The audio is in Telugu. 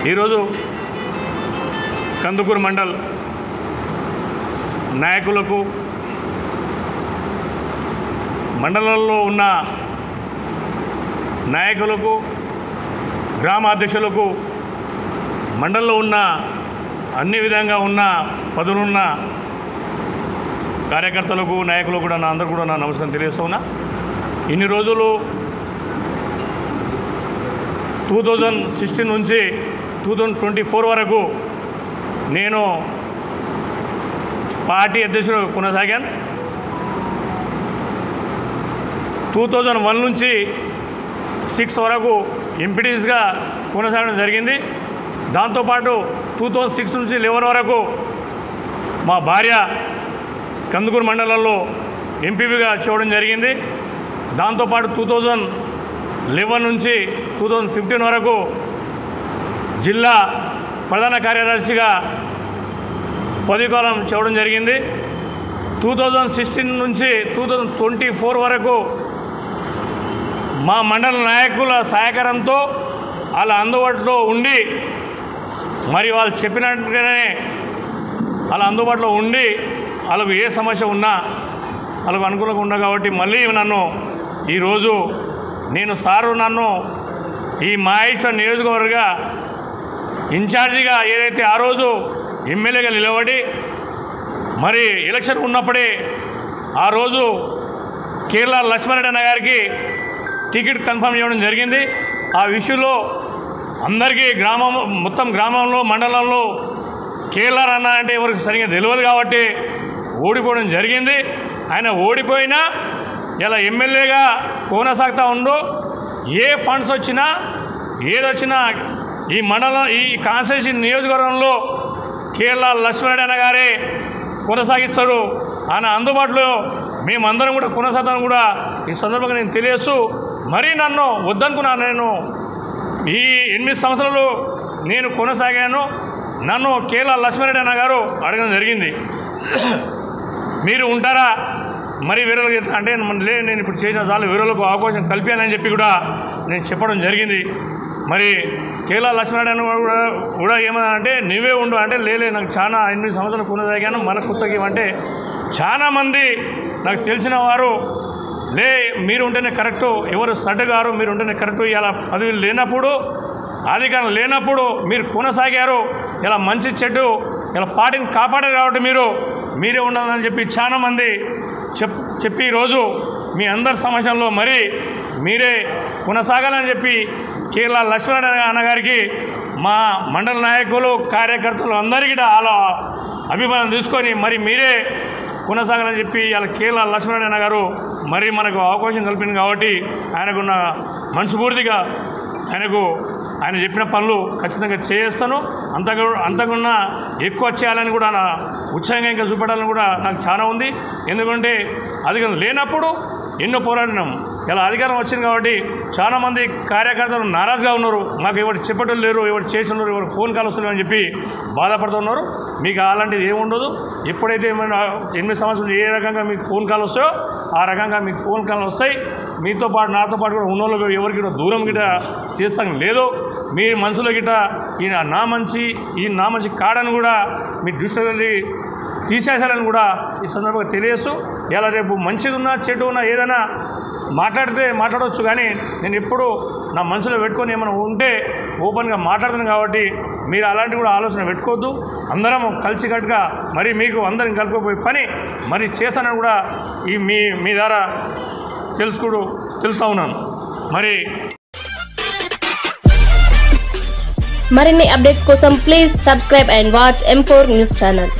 ఈరోజు కందుకూరు మండల్ నాయకులకు, మండలంలో ఉన్న నాయకులకు, గ్రామ అధ్యక్షులకు, మండలంలో ఉన్న అన్ని విధంగా ఉన్న పదవులున్న కార్యకర్తలకు, నాయకులకు కూడా అందరూ కూడా నా నమస్కారం తెలియజేస్తూ ఉన్నా. ఇన్ని రోజులు 2016 నుంచి 2024 వరకు నేను పార్టీ అధ్యక్షుడు కొనసాగాను. 2001 నుంచి 6 వరకు ఎంపీటీస్గా కొనసాగడం జరిగింది. దాంతోపాటు 2006 నుంచి 11 వరకు మా భార్య కందుకూరు మండలంలో ఎంపీగా చేయడం జరిగింది. దాంతోపాటు 2011 నుంచి 2015 వరకు జిల్లా ప్రధాన కార్యదర్శిగా పదవీకాలం చేయడం జరిగింది. 2016 నుంచి 2024 వరకు మా మండల నాయకుల సహకారంతో వాళ్ళ అందుబాటులో ఉండి, మరి వాళ్ళు చెప్పినట్టుగానే వాళ్ళ అందుబాటులో ఉండి, వాళ్ళకు ఏ సమస్య ఉన్నా వాళ్ళకు అనుకూలంగా ఉన్నా కాబట్టి మళ్ళీ నన్ను ఈరోజు నన్ను ఈ మహేశ్వర్ నియోజకవర్గ ఇన్ఛార్జిగా ఏదైతే ఆ రోజు ఎమ్మెల్యేగా నిలబడి మరి ఎలక్షన్ ఉన్నప్పుడే ఆ రోజు కేరళ లక్ష్మణరెడ్డి గారికి టికెట్ కన్ఫర్మ్ చేయడం జరిగింది. ఆ విషయంలో అందరికీ మొత్తం గ్రామంలో, మండలంలో కేరళ అన్న అంటే ఎవరికి సరిగ్గా తెలియదు కాబట్టి ఓడిపోవడం జరిగింది. ఆయన ఓడిపోయినా ఇలా ఎమ్మెల్యేగా కొనసాగుతూ ఉండు. ఏ ఫండ్స్ వచ్చినా ఏదొచ్చినా ఈ మండలం, ఈ కాన్స్టిట్యూషన్ నియోజకవర్గంలో కేరళ లక్ష్మణరెడ్డి గారే కొనసాగిస్తారు. ఆయన అందుబాటులో మేమందరం కూడా కొనసాగుతాను కూడా ఈ సందర్భంగా నేను తెలియజేస్తూ, మరీ నన్ను వద్దనుకున్నాను. నేను ఈ 8 సంవత్సరాలు నేను కొనసాగాను. నన్ను కేరళ లక్ష్మణరెడ్డి గారు అడగడం జరిగింది, మీరు ఉంటారా మరి వీరులకు అంటే నేను ఇప్పుడు చేసిన చాలు వీరులకు అవకాశం కల్పించాలని చెప్పి కూడా నేను చెప్పడం జరిగింది. మరి కేరళ లక్ష్మణరెడ్డి కూడా ఏమన్నా నువ్వే ఉండు అంటే లేలే, నాకు చాలా 8 సంవత్సరాలు కొనసాగాను, మన కొత్తకి అంటే చాలామంది నాకు తెలిసిన వారు మీరు ఉంటేనే కరెక్టు, ఎవరు సడ్డు గారు మీరు ఉంటేనే కరెక్టు, ఇలా పదవులు లేనప్పుడు, అధికారం లేనప్పుడు మీరు కొనసాగారు, ఇలా మంచి చెడ్డు ఇలా పార్టీని కాపాడారు కాబట్టి మీరే ఉండాలని చెప్పి చాలామంది చెప్పి ఈరోజు మీ అందరి సమస్యల్లో మరి మీరే కొనసాగాలని చెప్పి కేరళ లక్ష్మణరెడ్డి అన్నగారికి మా మండల నాయకులు, కార్యకర్తలు అందరికీ అలా అభిప్రాయం తీసుకొని మరి మీరే కొనసాగాలని చెప్పి ఇలా కేరళ లక్ష్మణరెడ్డి అన్న గారు మరి మనకు అవకాశం కల్పింది కాబట్టి ఆయనకున్న మనస్ఫూర్తిగా ఆయన చెప్పిన పనులు ఖచ్చితంగా చేస్తాను. అంతకన్నా ఎక్కువ చేయాలని కూడా నా ఉత్సాహంగా ఇంకా చూపెట్టాలని కూడా నాకు చాలా ఉంది. ఎందుకంటే అధికారం లేనప్పుడు ఎన్నో పోరాడినాం, ఇలా అధికారం వచ్చింది కాబట్టి చాలామంది కార్యకర్తలు నారాజుగా ఉన్నారు. మాకు ఎవరు చెప్పటం లేరు, ఎవరు చేసి ఉన్నారు, ఎవరు ఫోన్ కాల్ వస్తున్నారు అని చెప్పి బాధపడుతున్నారు. మీకు అలాంటిది ఏముండదు. ఎప్పుడైతే 8 సంవత్సరాలు ఏ రకంగా మీకు ఫోన్ కాల్ వస్తాయో ఆ రకంగా మీకు ఫోన్ కాల్ వస్తాయి. మీతో పాటు నాతో పాటు కూడా ఉన్నోళ్ళు ఎవరికి దూరం గిట్ట చేస్తాం లేదు. మీ మనసులో గిట్ట ఈయన నా మంచి కాడని కూడా మీ దృష్టిలో తీసేసాలని కూడా ఈ సందర్భంగా తెలియజేస్తూ, ఇలా రేపు మంచిది ఉన్నా చెడు ఉన్నా ఏదైనా మాట్లాడవచ్చు, కానీ నేను ఎప్పుడు నా మనసులో పెట్టుకొని ఏమైనా ఉంటే ఓపెన్గా మాట్లాడుతున్నాను కాబట్టి మీరు అలాంటి కూడా ఆలోచన పెట్టుకోవద్దు. అందరం కలిసికట్టుగా మరి మీకు అందరిని కలుపుకోపోయే పని మరి చేస్తానని కూడా ఈ మీ ద్వారా తెలుస్తూ ఉన్నాను. మరిన్ని అప్డేట్స్ కోసం please subscribe and watch M4 news channel.